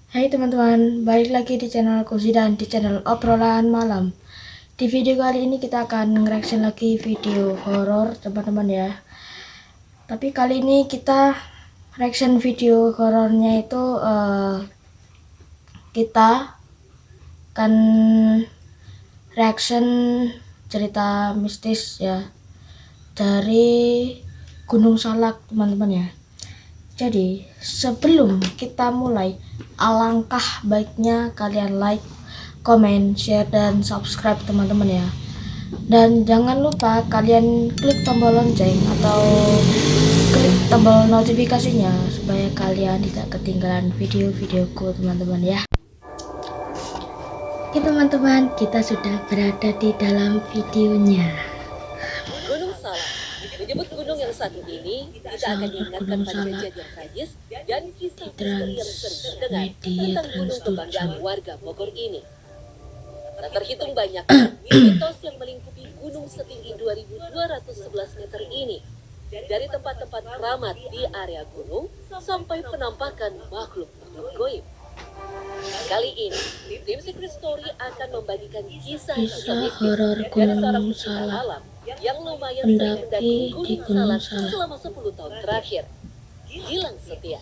Hai teman-teman, balik lagi di channel Kusi dan di channel obrolan malam. Di video kali ini kita akan nge-reaction lagi video horor teman-teman ya. Tapi kali ini kita reaction video horornya itu kita akan reaction cerita mistis ya dari Gunung Salak teman-teman ya. Jadi sebelum kita mulai, alangkah baiknya kalian like, comment, share, dan subscribe teman-teman ya. Dan jangan lupa kalian klik tombol lonceng atau klik tombol notifikasinya supaya kalian tidak ketinggalan video-videoku teman-teman ya. Oke teman-teman, kita sudah berada di dalam videonya. Gunung Salak menyebut gunung yang satu ini kita akan diingatkan pada kejadian tragis dan kisah misteri yang sering terdengar tentang gunung kebanggaan warga Bogor ini. Tak terhitung banyak mitos yang melingkupi gunung setinggi 2.211 meter ini, dari tempat-tempat keramat di area gunung sampai penampakan makhluk goib. Kali ini, tim Secret Story akan membagikan kisah mistis horor dari seorang Gunung pecinta Salak, alam yang lumayan sering mendaki Gunung Salak selama 10 tahun terakhir. Gilang Setia.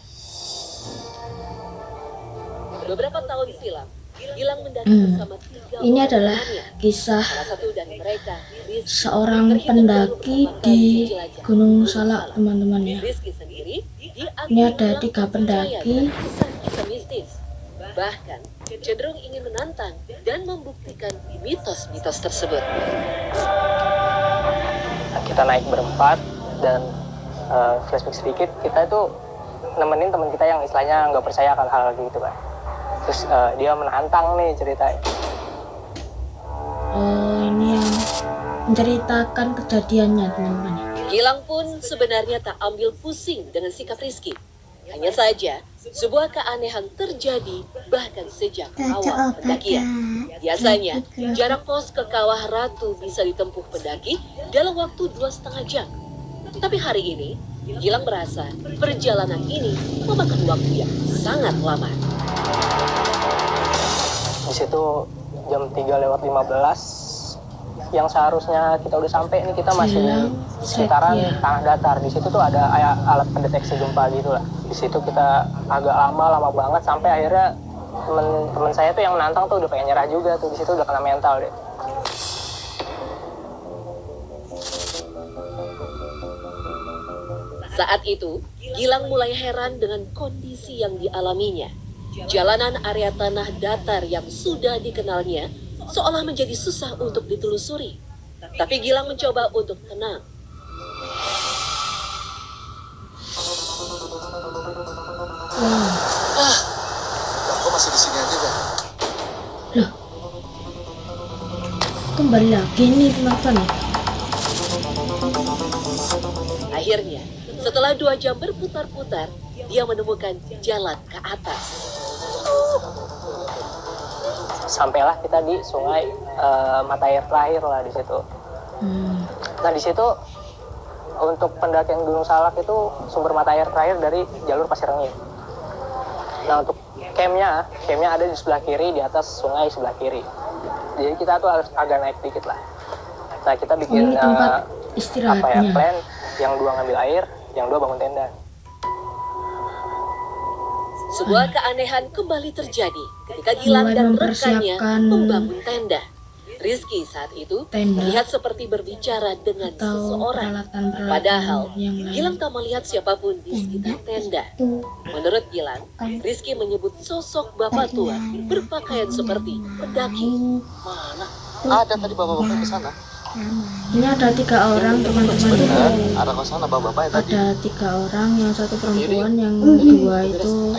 Beberapa tahun silam, Gilang mendaki bersama 3 Ini orang adalah temannya. kisah Salah satu dari mereka, Rizky, seorang terhitung pendaki baru pertama di kali menjelajah Gunung Salak teman-teman ya. Rizky sendiri Ini ada diakui 3 pendaki. kisah mistis, bahkan cenderung ingin menantang dan membuktikan mitos-mitos tersebut. Kita naik berempat dan flashback sedikit, kita itu nemenin teman kita yang istilahnya nggak percaya akan hal gitu kan. Terus dia menantang nih ceritanya. Oh, ini yang menceritakan kejadiannya teman-teman. Gilang pun sebenarnya tak ambil pusing dengan sikap Rizky. Hanya saja, sebuah keanehan terjadi bahkan sejak awal pendakian. Biasanya, jarak pos ke Kawah Ratu bisa ditempuh pendaki dalam waktu 2,5 jam. Tapi hari ini, Gilang merasa perjalanan ini memakan waktu yang sangat lama. Di situ jam 3:15, yang seharusnya kita udah sampai nih, kita masih di sekitaran tanah datar. Di situ tuh ada alat pendeteksi gempa gitu lah. Di situ kita agak lama banget sampai akhirnya temen saya tuh yang menantang tuh udah pengen nyerah juga tuh. Di situ udah kena mental deh. Saat itu, Gilang mulai heran dengan kondisi yang dialaminya. Jalanan area tanah datar yang sudah dikenalnya seolah menjadi susah untuk ditelusuri. Tapi Gilang mencoba untuk tenang. Kok masih di sini aja, Bang? Loh, kembali lagi nih teman-teman. Akhirnya, setelah 2 jam berputar-putar, dia menemukan jalan ke atas. Sampailah kita di sungai mata air terakhir lah di situ. Nah di situ untuk pendakian Gunung Salak itu sumber mata air terakhir dari jalur Pasir Rengit. Nah untuk campnya ada di sebelah kiri, di atas sungai sebelah kiri. Jadi kita tuh harus agak naik dikit lah. Nah kita bikin Ini tempat istirahatnya. plan, yang 2 ngambil air, yang 2 bangun tenda. Sebuah keanehan kembali terjadi ketika Gilang Mulai dan rekannya mempersiapkan membangun tenda. Rizky saat itu tenda terlihat seperti berbicara dengan atau seseorang. peralatan-peralatan Padahal yang lain. Gilang tak melihat siapapun di sekitar tenda. Menurut Gilang, Rizky menyebut sosok bapak tua berpakaian seperti pendaki. Mana? Ada tadi bapak-bapak ke sana. Ini ada 3 orang teman-teman. Benar, ada ke sana bapak-bapak tadi. Ada 3 orang, yang 1 perempuan, yang 2 itu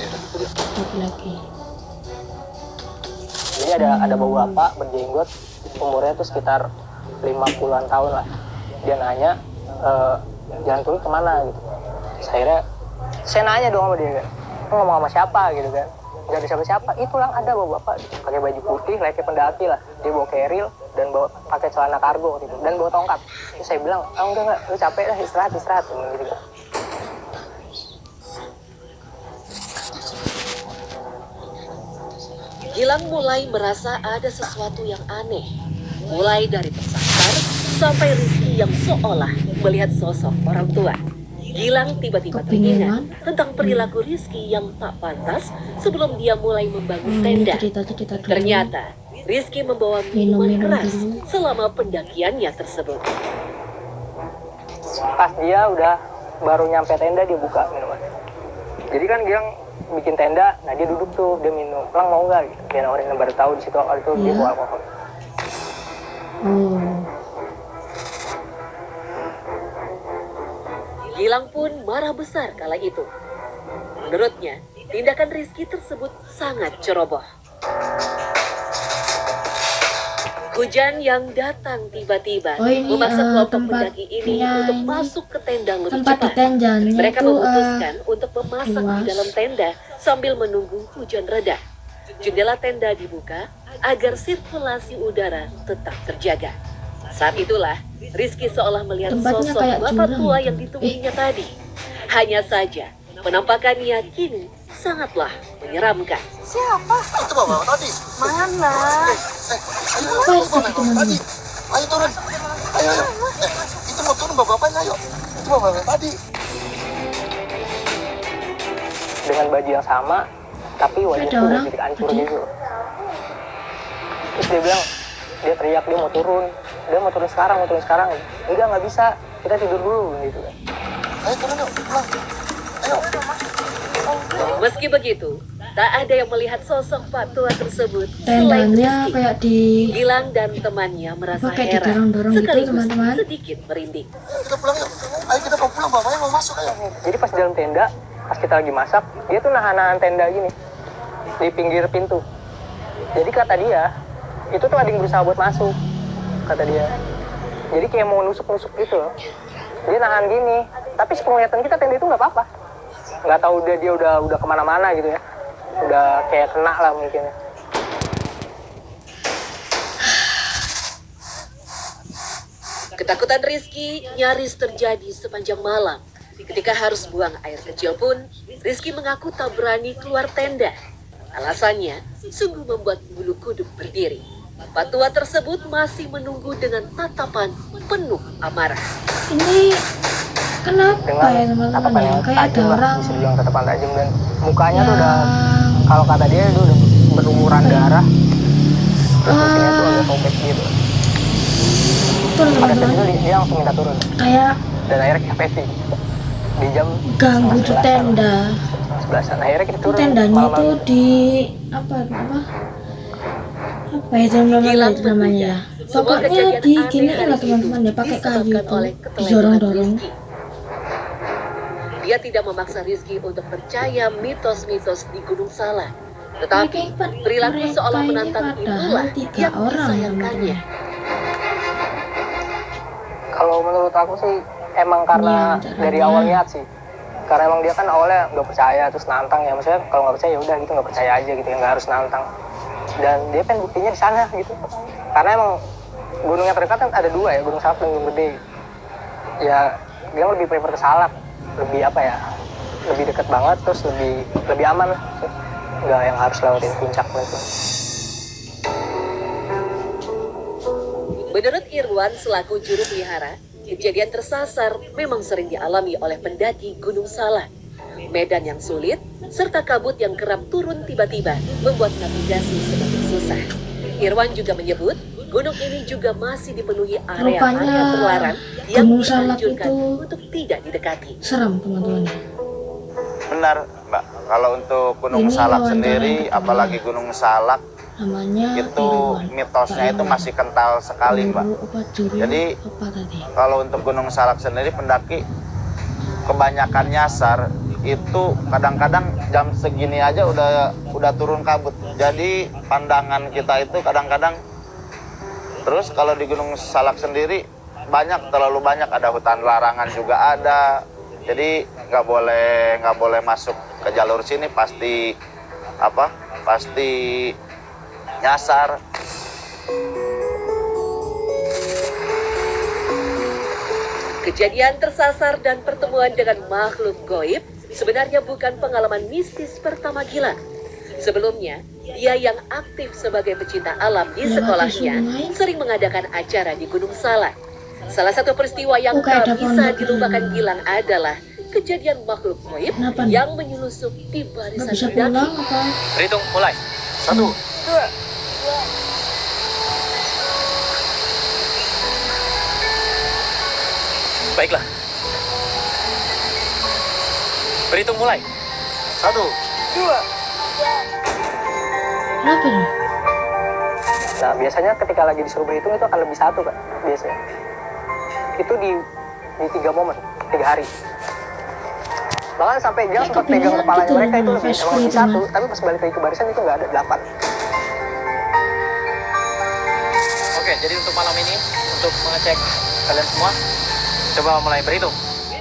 laki-laki. Jadi ada bapak berjenggot, umurnya tuh sekitar 50-an tahun lah. Dia nanya, jalan turun kemana gitu. Saya nanya dong sama dia kan, ngomong sama siapa gitu kan. Gak ada siapa-siapa, itu lang ada bapak pakai baju putih, layaknya pendaki lah. Dia bawa keril dan bawa pakai celana kargo gitu, dan bawa tongkat. Terus saya bilang, enggak, lu capek lah, istirahat gitu kan. Gilang mulai merasa ada sesuatu yang aneh. Mulai dari tersasar sampai Rizky yang seolah melihat sosok orang tua. Gilang tiba-tiba teringat tentang perilaku Rizky yang tak pantas sebelum dia mulai membangun tenda. Cerita-cerita dulu. Ternyata Rizky membawa minuman Minum keras dulu. selama pendakiannya tersebut. Pas dia udah baru nyampe tenda dia buka minuman. Jadi kan dia bikin tenda, nah dia duduk tuh, dia minum. Lang mau nggak? Gitu. Dia nawarin, baru tahu di situ itu dia bawa alkohol. Oh. Gilang pun marah besar kala itu. Menurutnya, tindakan Rizky tersebut sangat ceroboh. Hujan yang datang tiba-tiba Oh, ini, memaksa kelompok tempat- pendaki ini ya, untuk ini masuk ke tenda lebih tempat di cepat. tendanya Mereka itu, memutuskan untuk memasak di luas. dalam tenda sambil menunggu hujan reda. Jendela tenda dibuka agar sirkulasi udara tetap terjaga. Saat itulah Rizky seolah melihat Tempatnya sosok kayak bapak jurang. tua yang ditungguinya tadi. Hanya saja penampakannya kini sangatlah menyeramkan. Itu bapak tadi. Mana? Apa Ayo, sih itu namanya? ayo turun. Ayo. Itu mau turun bapak-bapaknya, ayo. Itu bapak tadi. Dengan baju yang sama, tapi wajahnya Ada udah orang jadi hancur tadi. gitu. Terus dia bilang, dia teriak, dia mau turun sekarang, enggak, nggak bisa, kita tidur dulu gitu kan. Ayo turun yuk, pulang. Ayo. Meski begitu, tak ada yang melihat sosok Pak tua tersebut selain Tendanya Rizky. kayak di Gilang dan temannya merasa Pakai heran, didorong-dorong gitu, sekaligus teman-teman. sedikit merinding. Kita pulang yuk. Ayo kita mau pulang, bapaknya mau masuk, ayo. Jadi pas di dalam tenda, pas kita lagi masak, dia tuh nahan-nahan tenda gini di pinggir pintu. Jadi kata dia, itu tuh ada yang berusaha buat masuk, kata dia. Jadi kayak mau nusuk-nusuk gitu loh. Dia nahan gini, tapi sepenglihatan kita tenda itu nggak apa-apa. Nggak tahu dia udah kemana-mana gitu ya. Udah kayak kena lah mungkin ya. Ketakutan Rizky nyaris terjadi sepanjang malam. Ketika harus buang air kecil pun, Rizky mengaku tak berani keluar tenda. Alasannya, sungguh membuat bulu kuduk berdiri. Pak tua tersebut masih menunggu dengan tatapan penuh amarah. ini kenapa Dengan ya teman-teman tatapan ya? yang Kayak ada tajam lah, orang bisa dibilang tatapan tajam, dan mukanya tuh udah, yang kalau kata dia itu udah berlumuran darah. Terus mungkinnya tuh agak sobek gitu. betul Pada saat itu teman-teman, dia langsung minta turun, kayak dan akhirnya kita peti di jam ganggu di tenda. 11-an. Akhirnya kita turun Tendanya malam-malam. tuh di apa itu namanya itu namanya ya. Semua Pokoknya kejadian di aneh gini hari lah teman-teman itu ya, pakai kayu disebabkan itu oleh keteledoran didorong-dorong. Rizky. Dia tidak memaksa Rizky untuk percaya mitos-mitos di Gunung Salak. Tetapi perilaku seolah ini menantang padahal itulah 3 yang orang disayangkannya. Kalau menurut aku sih emang karena Iya, dari caranya. awal niat sih. Karena emang dia kan awalnya nggak percaya, terus nantang ya. Maksudnya kalau nggak percaya ya udah gitu, nggak percaya aja gitu ya, nggak harus nantang. Dan dia kan buktinya di sana gitu. Karena emang gunung yang terdekat kan ada 2 ya, Gunung Salak dan Gunung Gede. Ya dia lebih prefer ke Salak, lebih apa ya, lebih dekat banget, terus lebih aman lah. Nggak yang harus lewatin puncak gitu. Menurut Irwan selaku juru pelihara, kejadian tersasar memang sering dialami oleh pendaki Gunung Salak. Medan yang sulit, serta kabut yang kerap turun tiba-tiba membuat navigasi semakin susah. Irwan juga menyebut, gunung ini juga masih dipenuhi area-area Rupanya terlarang yang Gunung Salak dianjurkan itu untuk tidak didekati. Serem teman-teman. Benar, Mbak. Kalau untuk Gunung Ini Salak wawancara sendiri, yang kedua. apalagi Gunung Salak, Namanya itu Irwan. mitosnya Pak itu Irwan. masih kental sekali, Mbak. Guru apa juru Jadi, apa tadi? Kalau untuk Gunung Salak sendiri, pendaki kebanyakan nyasar itu kadang-kadang jam segini aja udah turun kabut. Jadi pandangan kita itu kadang-kadang, terus kalau di Gunung Salak sendiri terlalu banyak, ada hutan larangan juga ada. Jadi nggak boleh masuk ke jalur sini, pasti nyasar. Kejadian tersasar dan pertemuan dengan makhluk goib sebenarnya bukan pengalaman mistis pertama Gilang. Sebelumnya, dia yang aktif sebagai pecinta alam di sekolahnya sering mengadakan acara di Gunung Salak. Salah satu peristiwa yang tak bisa dilupakan Gilang adalah kejadian makhluk gaib yang menyelusup di barisan pendaki. Berhitung mulai. 1, 2. Baiklah. Berhitung mulai. 1, 2. Kenapa nih? Nah, biasanya ketika lagi disuruh berhitung itu akan lebih satu, Kak. Biasanya. Itu di 3 momen, 3 hari. Bahkan sampai dia sempat pegang kepalanya gitu, mereka itu lebih emang lebih gitu, satu, tapi pas balik lagi ke barisan itu nggak ada 8. Oke, jadi untuk malam ini, untuk mengecek kalian semua, coba mulai berhitung.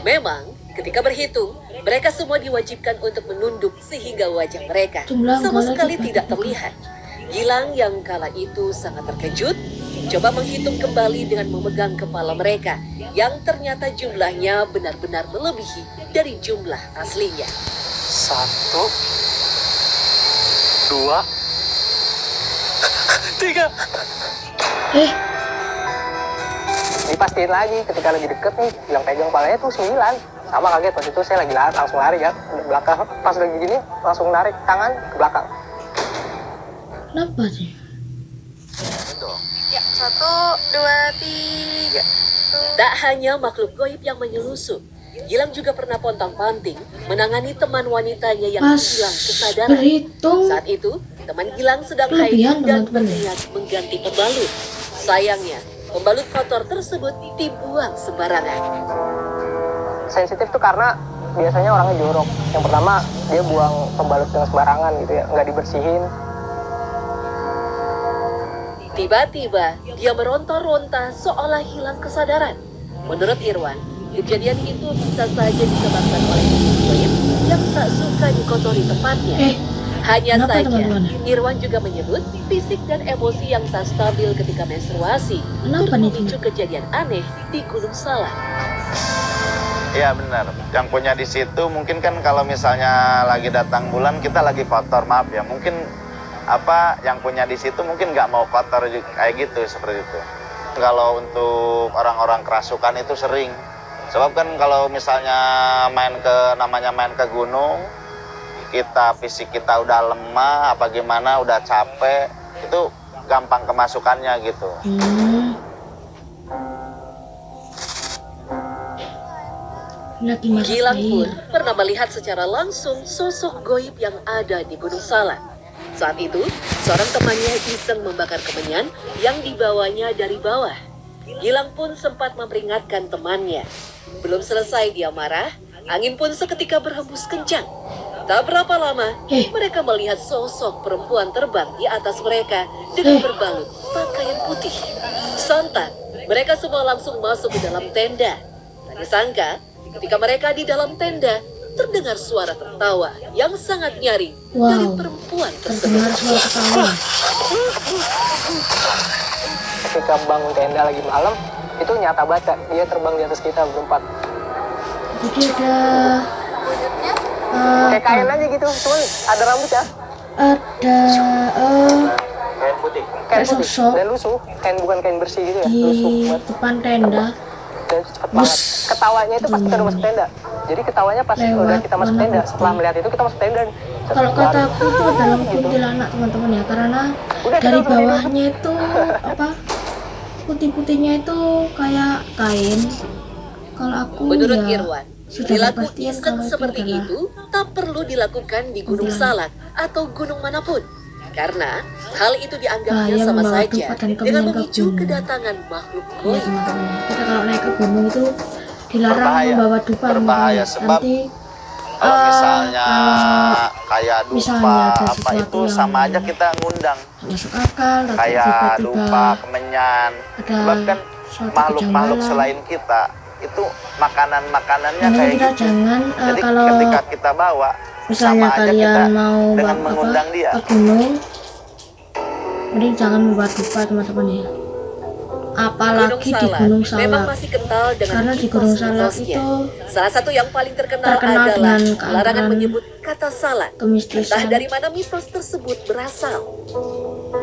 Memang, ketika berhitung, mereka semua diwajibkan untuk menunduk sehingga wajah mereka sama sekali tidak terlihat. Gilang yang kala itu sangat terkejut, coba menghitung kembali dengan memegang kepala mereka yang ternyata jumlahnya benar-benar melebihi dari jumlah aslinya. 1, 2, 3. Dipastiin lagi ketika lagi deket nih, yang pegang kepalanya tuh 9. Sama kaget, waktu itu saya lagi lari, langsung lari kan ke belakang, pas lagi gini langsung narik tangan ke belakang. Kenapa sih? Ya, 1, 2, 3. Tak hanya makhluk gaib yang menyelusup, Gilang juga pernah pontang-panting menangani teman wanitanya yang Pas hilang kesadaran. berhitung Saat itu, teman Gilang sedang kelebihan, haid dan teman-teman. berniat mengganti pembalut. Sayangnya, pembalut kotor tersebut dibuang sembarangan. Sensitif tuh karena biasanya orangnya jorok. Yang pertama, dia buang pembalut dengan sembarangan gitu ya, nggak dibersihin. Tiba-tiba, dia meronta-ronta seolah hilang kesadaran. Menurut Irwan, kejadian itu bisa saja disebabkan oleh makhluk gaib yang tak suka dikotori tempatnya. Hanya kenapa, saja, teman-teman? Irwan juga menyebut fisik dan emosi yang tak stabil ketika menstruasi Kenapa turut nih, memicu kejadian aneh di Gunung Salak. Iya benar. Yang punya di situ mungkin kan kalau misalnya lagi datang bulan kita lagi kotor, maaf ya. Mungkin yang punya di situ mungkin nggak mau kotor kayak gitu, seperti itu. Kalau untuk orang-orang kerasukan itu sering. Sebab kan kalau misalnya main ke gunung, fisik kita udah lemah, apa gimana, udah capek, itu gampang kemasukannya gitu. Gilang pun pernah melihat secara langsung sosok gaib yang ada di Gunung Salak. Saat itu, seorang temannya iseng membakar kemenyan yang dibawanya dari bawah. Gilang pun sempat memperingatkan temannya. Belum selesai dia marah, angin pun seketika berhembus kencang. Tak berapa lama, mereka melihat sosok perempuan terbang di atas mereka dengan berbalut pakaian putih. Sontak, mereka semua langsung masuk ke dalam tenda. Tak disangka, ketika mereka di dalam tenda, terdengar suara tertawa yang sangat nyaring dari perempuan tersebut. Terdengar suara ketawa. Ketika bangun tenda lagi malam, itu nyata banget, Kak. Dia terbang di atas kita berempat. Jadi ada Kayak kain aja gitu, cuman ada rambut ya. ada Kain putih. Kain putih sosok dan lusuh, bukan kain bersih gitu ya, di lusuh banget. depan tenda Dan cepet banget. Ketawanya itu pas kita udah masuk tenda. Jadi ketawanya pas udah kita masuk tenda. Setelah melihat itu kita masuk tenda. Kalau kata aku itu adalah kuntilanak, teman-teman ya, karena dari bawahnya itu putih-putihnya itu kayak kain. Kalau aku Menurut ya Irwan, sudah perilaku kepastian iseng kalau seperti adalah itu tak perlu dilakukan di Gunung Salak atau gunung manapun. Karena hal itu dianggapnya bahaya sama membawa saja dupa dan dengan kemenyan ke memicu gunung. kedatangan makhluk Iya, gaib. teman-teman ya. Kita kalau naik ke gunung itu dilarang Berbahaya. membawa dupa, Berbahaya, teman-teman. sebab Nanti Kalau misalnya kayak misalnya dupa ada apa sesuatu itu yang sama aja kita ngundang. masuk akal, atau Kayak tiba-tiba dupa, kemenyan. ada Sebab kan suatu makhluk-makhluk kejanggalan. selain kita itu makanannya Makanya kayak kita gitu. jangan Jadi kalau ketika kita bawa misalnya sama aja kalian kita mau dengan mengundang dia. ke gunung, mending jangan membuat dupa, teman-teman ya. apalagi di Salak Gunung memang Salak. masih kental dengan Karena di Gunung Salak mitos-mitosnya. itu Salah satu yang paling terkenal terkenal adalah dengan larangan keangkeran menyebut kata salak. Entah kemistisan dari mana mitos tersebut berasal.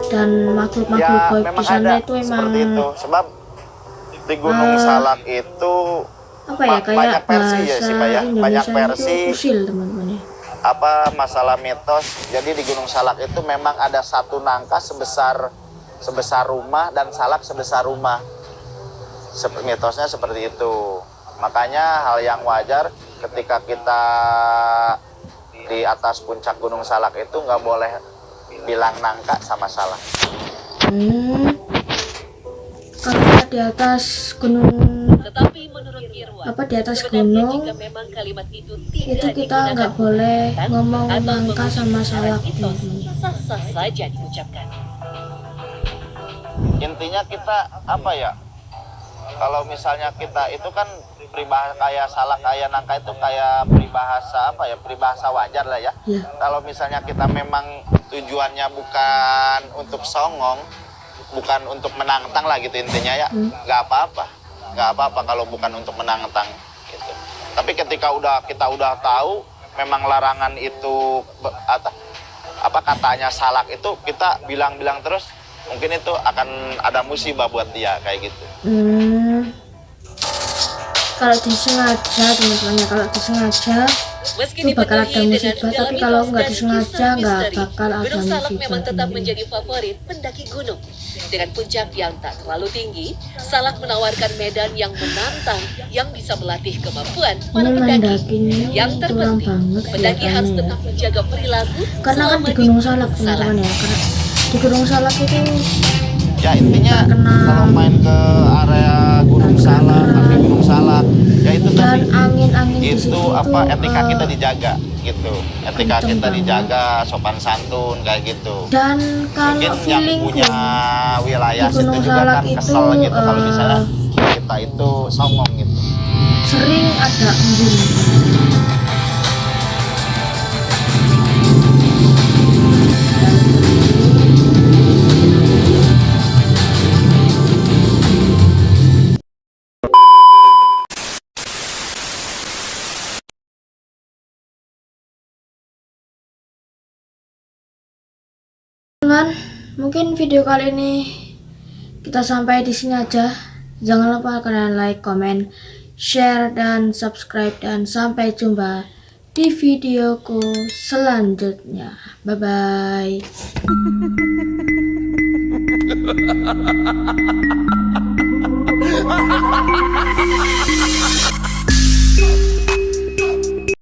dan makhluk-makhluk Ya gaib di memang sana ada itu emang seperti itu. Sebab di Gunung Salak itu apa ya, kayak banyak versi ya bahasa sih Pak ya. Banyak Indonesia versi itu usil teman-teman ya. apa masalah mitos. Jadi di Gunung Salak itu memang ada satu nangka sebesar rumah dan salak sebesar rumah. Mitosnya seperti itu. Makanya hal yang wajar ketika kita di atas puncak Gunung Salak itu nggak boleh bilang nangka sama salak. Kalau di atas gunung, Tetapi menurut Irwan, apa di atas sebenarnya gunung jika memang kalimat itu itu tidak kita digunakan nggak boleh untuk ngomong atau nangka sama mengusung salak mitos, teman-teman. sah-sah saja diucapkan. Intinya kita apa ya, kalau misalnya kita itu kan peribahasa kayak salak kayak nangka itu kayak peribahasa apa ya, peribahasa wajar lah ya. Ya. Kalau misalnya kita memang tujuannya bukan untuk songong, bukan untuk menantang lah gitu intinya ya, nggak apa-apa kalau bukan untuk menantang gitu. Tapi ketika kita udah tahu memang larangan itu apa katanya salak itu, kita bilang-bilang terus, mungkin itu akan ada musibah buat dia kayak gitu. Kalau disengaja teman-teman ya, kalau disengaja Meski itu bakal ada dipenuhi dengan musibah, segala tapi kalau mitos nggak dan disengaja kisah nggak misteri, bakal ada Gunung Salak musibah memang tetap teman-teman. menjadi favorit pendaki gunung. Dengan puncak yang tak terlalu tinggi, Salak menawarkan medan yang menantang yang bisa melatih kemampuan Ini para pendaki. mendakinya Yang tulang terpenting, banget pendaki harus kelihatannya ya. tetap menjaga perilaku Karena kan selama di Gunung di Salak teman-teman ya, karena di Gunung Salak itu Ya intinya terkenal kalau main ke area Gunung Salak, kaki Gunung Salak, ya itu dan tadi angin-angin di situ itu apa etika kita dijaga gitu, etika kenceng kita banget. dijaga, sopan santun kayak gitu. dan kalau Mungkin yang feelingku punya wilayah di situ Gunung juga Salak kan itu, kesel gitu kalau misalnya kita itu songong gitu. sering ada embun. Teman, mungkin video kali ini kita sampai di sini aja. Jangan lupa kalian like, comment, share, dan subscribe. Dan sampai jumpa di videoku selanjutnya. Bye-bye.